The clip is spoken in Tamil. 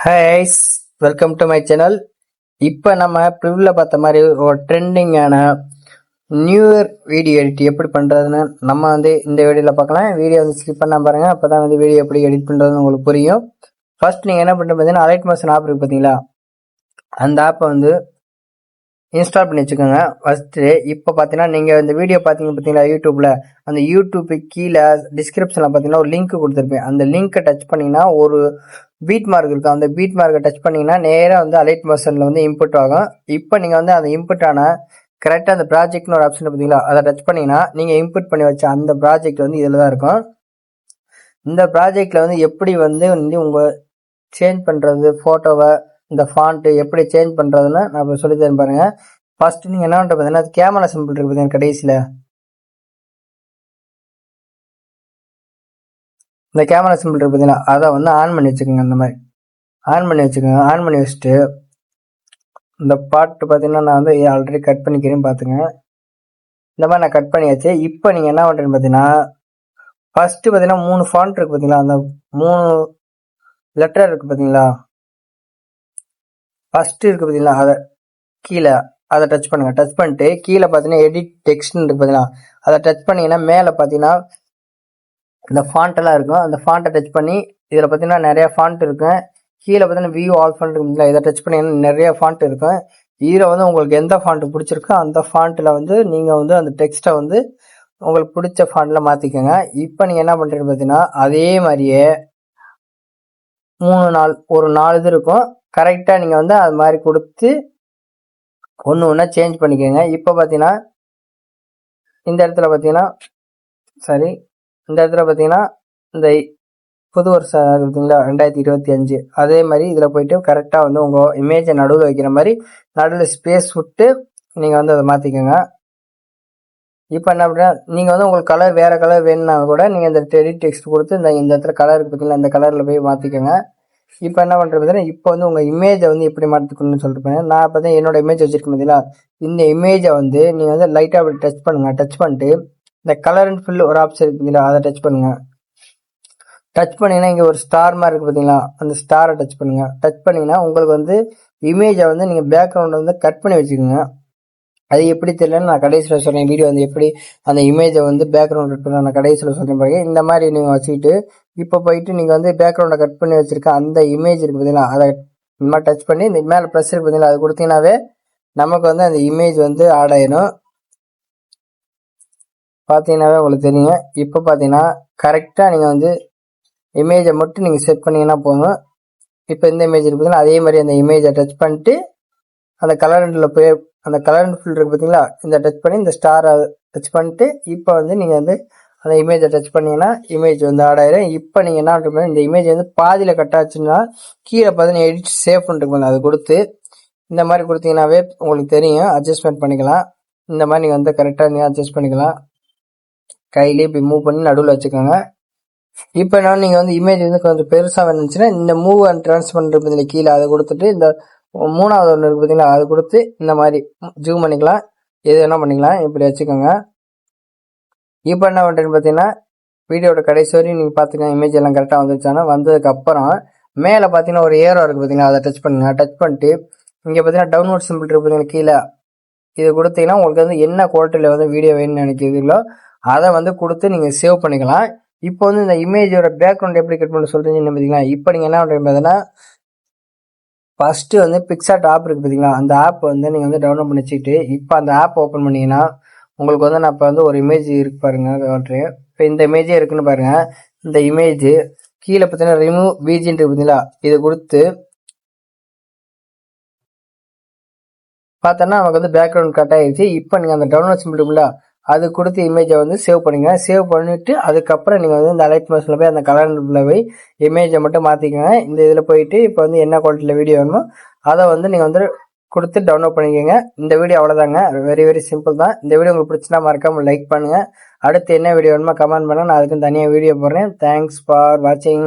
Hi ice, welcome to my channel. இப்போ நம்ம ப்ரிவ்யூவில் பார்த்த மாதிரி ஒரு ட்ரெண்டிங்கான நியூ இயர் வீடியோ எடிட் எப்படி பண்ணுறதுன்னு நம்ம வந்து இந்த வீடியோவில் பார்க்கலாம். வீடியோ வந்து ஸ்கிப் பண்ணால் பாருங்கள், அப்போ தான் வந்து வீடியோ எப்படி எடிட் பண்ணுறதுன்னு உங்களுக்கு புரியும். ஃபர்ஸ்ட் நீங்கள் என்ன பண்ணுறது பார்த்தீங்கன்னா, அலைட் மோஷன் ஆப் இருக்குது பார்த்தீங்களா, அந்த ஆப்பை வந்து இன்ஸ்டால் பண்ணி வச்சுக்கோங்க ஃபஸ்ட்டு. இப்போ பார்த்தீங்கன்னா நீங்கள் இந்த வீடியோ பார்த்தீங்க பார்த்தீங்களா யூடியூப்பில், அந்த யூடியூப்பு கீழே டிஸ்கிரிப்ஷனில் பார்த்தீங்கன்னா ஒரு லிங்க் கொடுத்துருப்பேன். அந்த லிங்க்கை டச் பண்ணிங்கன்னா ஒரு பீட் மார்க் இருக்கும். அந்த பீட் மார்க்கை டச் பண்ணிங்கன்னா நேராக வந்து அலைட் மோஷனில் வந்து இன்புட் ஆகும். இப்போ நீங்கள் வந்து அந்த இன்புட்டான கரெக்டாக அந்த ப்ராஜெக்ட்னு ஒரு ஆப்ஷன் பார்த்தீங்களா, அதை டச் பண்ணிங்கன்னா நீங்கள் இன்புட் பண்ணி வச்ச அந்த ப்ராஜெக்ட் வந்து இதில் தான் இருக்கும். இந்த ப்ராஜெக்டில் வந்து எப்படி வந்து உங்கள் சேஞ்ச் பண்ணுறது ஃபோட்டோவை, இந்த ஃபாண்ட்டு எப்படி சேஞ்ச் பண்ணுறதுன்னு நான் இப்போ சொல்லி தரேன் பாருங்கள். ஃபஸ்ட்டு நீங்கள் என்ன பண்ணுறது பார்த்தீங்கன்னா, அது கேமரா சிம்பிள் இருக்குது பார்த்தீங்கன்னா கடைசியில், இந்த கேமரா சிம்பிள் இருக்குது பார்த்தீங்கன்னா அதை வந்து ஆன் பண்ணி வச்சுக்கோங்க. இந்த மாதிரி ஆன் பண்ணி வச்சுக்கோங்க. ஆன் பண்ணி வச்சுட்டு இந்த பாட்டு பார்த்தீங்கன்னா நான் வந்து ஆல்ரெடி கட் பண்ணிக்கிறேன் பார்த்துங்க. இந்த மாதிரி நான் கட் பண்ணியாச்சு. இப்போ நீங்கள் என்ன பண்ணுறீங்கன்னு பார்த்தீங்கன்னா, ஃபஸ்ட்டு பார்த்தீங்கன்னா 3 ஃபாண்ட் இருக்குது பார்த்தீங்களா, அந்த 3 லெட்டர் இருக்குது பார்த்தீங்களா, ஃபஸ்ட்டு இருக்குது பார்த்தீங்களா, அதை கீழே அதை டச் பண்ணுங்கள். டச் பண்ணிட்டு கீழே பார்த்தீங்கன்னா எடிட் டெக்ஸ்ட்னு இருக்குது பார்த்தீங்களா, அதை டச் பண்ணிங்கன்னா மேலே பார்த்தீங்கன்னா இந்த ஃபாண்ட்டெல்லாம் இருக்கும். அந்த ஃபாண்ட்டை டச் பண்ணி இதில் பார்த்தீங்கன்னா நிறையா ஃபாண்ட் இருக்கும். கீழே பார்த்தீங்கன்னா வியூ ஆல் ஃபாண்ட் இருக்குங்களா, இதை டச் பண்ணிங்கன்னா நிறைய ஃபாண்ட் இருக்கும். இதில் வந்து உங்களுக்கு எந்த ஃபாண்ட்டு பிடிச்சிருக்கோ அந்த ஃபாண்ட்டில் வந்து நீங்கள் வந்து அந்த டெக்ஸ்ட்டை வந்து உங்களுக்கு பிடிச்ச ஃபாண்ட்டில் மாற்றிக்கோங்க. இப்போ நீங்கள் என்ன பண்ணுறீங்கன்னு பார்த்தீங்கன்னா, அதே மாதிரியே 4 இது இருக்கும். கரெக்டாக நீங்கள் வந்து அது மாதிரி கொடுத்து ஒன்று ஒன்றா சேஞ்ச் பண்ணிக்கோங்க. இப்போ பார்த்தீங்கன்னா இந்த இடத்துல பார்த்தீங்கன்னா இந்த புது வருஷம் இருக்குங்களா 2025, அதே மாதிரி இதில் போயிட்டு கரெக்டாக வந்து உங்கள் இமேஜை நடுவில் வைக்கிற மாதிரி நடுவில் ஸ்பேஸ் விட்டு நீங்கள் வந்து அதை மாற்றிக்கோங்க. இப்போ என்ன பண்ணுறேன், நீங்கள் வந்து உங்களுக்கு கலர் வேறு கலர் வேணும்னா கூட நீங்கள் இந்த எடிட் டெக்ஸ்ட் கொடுத்து இந்த இடத்துல கலர் இருக்குது பார்த்தீங்களா, இந்த கலரில் போய் மாற்றிக்கோங்க. இப்போ என்ன பண்ணுறது பார்த்தீங்கன்னா, இப்போ வந்து உங்கள் இமேஜை வந்து எப்படி மாற்றிக்கணும்னு சொல்லிட்டு நான் இப்போ தான் என்னோட இமேஜ் வச்சுருக்கேன் பார்த்தீங்களா, இந்த இமேஜை வந்து நீங்கள் வந்து லைட்டாக அப்படி டச் பண்ணுங்கள். டச் பண்ணிட்டு இந்த கலர் அண்ட் ஃபில் ஒரு ஆப்ஷன் இருக்குங்களா, அதை டச் பண்ணுங்கள். டச் பண்ணிங்கன்னா இங்கே ஒரு ஸ்டார் மாதிரி இருக்குது பார்த்தீங்களா, அந்த ஸ்டாரை டச் பண்ணுங்கள். டச் பண்ணிங்கன்னா உங்களுக்கு வந்து இமேஜை வந்து நீங்கள் பேக்ரவுண்டை வந்து கட் பண்ணி வச்சுக்கோங்க. அது எப்படி தெரியலன்னு நான் கடைசியில் சொல்கிறேன். வீடியோ வந்து எப்படி அந்த இமேஜை வந்து பேக்ரவுண்ட் கட் பண்ண நான் கடைசியில் சொல்கிறேன் பாருங்க. இந்த மாதிரி நீங்கள் வச்சுக்கிட்டு இப்போ போயிட்டு நீங்கள் வந்து பேக்ரவுண்டை கட் பண்ணி வச்சுருக்க அந்த இமேஜ் இருக்குது பார்த்தீங்களா, அதை இந்த மாதிரி டச் பண்ணி இந்த மேலே ப்ளஸ் இருக்குது பார்த்தீங்களா, அது கொடுத்தீங்கன்னாவே நமக்கு வந்து அந்த இமேஜ் வந்து ஆட் ஆயிடும். பார்த்தீங்கன்னாவே உங்களுக்கு தெரியும். இப்போ பார்த்தீங்கன்னா கரெக்டாக நீங்கள் வந்து இமேஜை மட்டும் நீங்கள் செட் பண்ணிங்கன்னா போதும். இப்போ இந்த இமேஜ் இருக்குது பார்த்தீங்கன்னா, அதே மாதிரி அந்த இமேஜை டச் பண்ணிட்டு அந்த கலர் போய் அந்த கலர் அண்ட் ஃபில் இருக்குது பார்த்தீங்களா, இந்த டச் பண்ணி இந்த ஸ்டாரை டச் பண்ணிட்டு இப்போ வந்து நீங்கள் வந்து அந்த இமேஜை டச் பண்ணிங்கன்னா இமேஜ் வந்து ஆட் ஆயிடும். இப்போ நீங்கள் என்ன பண்ணுறது, இந்த இமேஜ் வந்து பாதியில் கட் ஆச்சுன்னா கீழே பார்த்தீங்கன்னா எடிட் சேஃப்னு இருக்கு, அதை கொடுத்து இந்த மாதிரி கொடுத்தீங்கன்னாவே உங்களுக்கு தெரியும். அட்ஜஸ்ட்மெண்ட் பண்ணிக்கலாம். இந்த மாதிரி நீங்கள் வந்து கரெக்டாக நீங்கள் அட்ஜஸ்ட் பண்ணிக்கலாம். கையிலே இப்படி மூவ் பண்ணி நடுவில் வச்சுக்கோங்க. இப்போ நான் நீங்கள் வந்து இமேஜ் வந்து கொஞ்சம் பெருசாக வேணுச்சுன்னா இந்த மூவ் அண்ட் ட்ரான்ஸ்ஃபர் பார்த்தீங்களா கீழே, அதை கொடுத்துட்டு இந்த 3வது ஒன்று இருக்குது பார்த்தீங்களா, அது கொடுத்து இந்த மாதிரி ஜூம் பண்ணிக்கலாம். எது வேணால் பண்ணிக்கலாம். இப்படி வச்சுக்கோங்க. இப்போ என்ன பண்ணுறேன்னு பார்த்தீங்கன்னா, வீடியோட கடைசி வரையும் நீங்கள் பார்த்துக்கோங்க. இமேஜ் எல்லாம் கரெக்டாக வந்துருச்சானா வந்ததுக்கப்புறம் மேலே பார்த்தீங்கன்னா ஒரு ஏரோ இருக்குது பார்த்தீங்கன்னா, அதை டச் பண்ணுங்க. டச் பண்ணிட்டு இங்கே பார்த்தீங்கன்னா டவுன்லோட் சிம்பிள் இருக்குது பார்த்தீங்கன்னா கீழே, இது கொடுத்தீங்கன்னா உங்களுக்கு வந்து என்ன குவாலிட்டியில் வந்து வீடியோ வேணும்னு நினைக்கிறீங்களோ அதை வந்து கொடுத்து நீங்கள் சேவ் பண்ணிக்கலாம். இப்போ வந்து இந்த இமேஜோட பேக்ரவுண்ட் எப்படி கட் பண்ண சொல்கிறீங்கன்னு பார்த்தீங்களா, இப்போ நீங்கள் என்ன பண்ணுறீங்க பார்த்தீங்கன்னா, ஃபஸ்ட்டு வந்து பிக்சார்ட் ஆப் இருக்குது பார்த்தீங்களா, அந்த ஆப் வந்து நீங்கள் வந்து டவுன்லோட் பண்ணி வச்சுக்கிட்டு இப்போ அந்த ஆப் ஓப்பன் பண்ணிங்கன்னா உங்களுக்கு வந்து நான் இப்போ வந்து ஒரு இமேஜ் இருக்கு பாருங்கள் காட்டுறேன். இப்போ இந்த இமேஜே இருக்குன்னு பாருங்கள். இந்த இமேஜ் கீழே பார்த்தீங்கன்னா ரிமூவ் பிஜின்னு இருக்கு பார்த்தீங்களா, இது கொடுத்து பார்த்தோன்னா நமக்கு வந்து பேக்ரவுண்ட் கட் ஆகிடுச்சு. இப்போ நீங்கள் அந்த டவுன்லோட் சிம்பிள் இருக்குல்ல, அது கொடுத்து இமேஜை வந்து சேவ் பண்ணிங்க. சேவ் பண்ணிவிட்டு அதுக்கப்புறம் நீங்கள் வந்து இந்த அலைட் மோஷனில் போய் அந்த கலரில் போய் இமேஜை மட்டும் மாற்றிக்கோங்க. இந்த இதில் போயிட்டு இப்போ வந்து என்ன குவாலிட்டியில் வீடியோ வேணுமோ அதை வந்து நீங்கள் வந்து கொடுத்து டவுன்லோட் பண்ணிக்கோங்க. இந்த வீடியோ அவ்வளோதாங்க. வெரி வெரி சிம்பிள் தான். இந்த வீடியோ உங்களுக்கு பிடிச்சினா மறக்காமல் லைக் பண்ணுங்கள். அடுத்து என்ன வீடியோ வேணுமோ கமெண்ட் பண்ணுங்கள். நான் அதுக்கு தனியாக வீடியோ போடுறேன். தேங்க்ஸ் ஃபார் வாட்சிங்.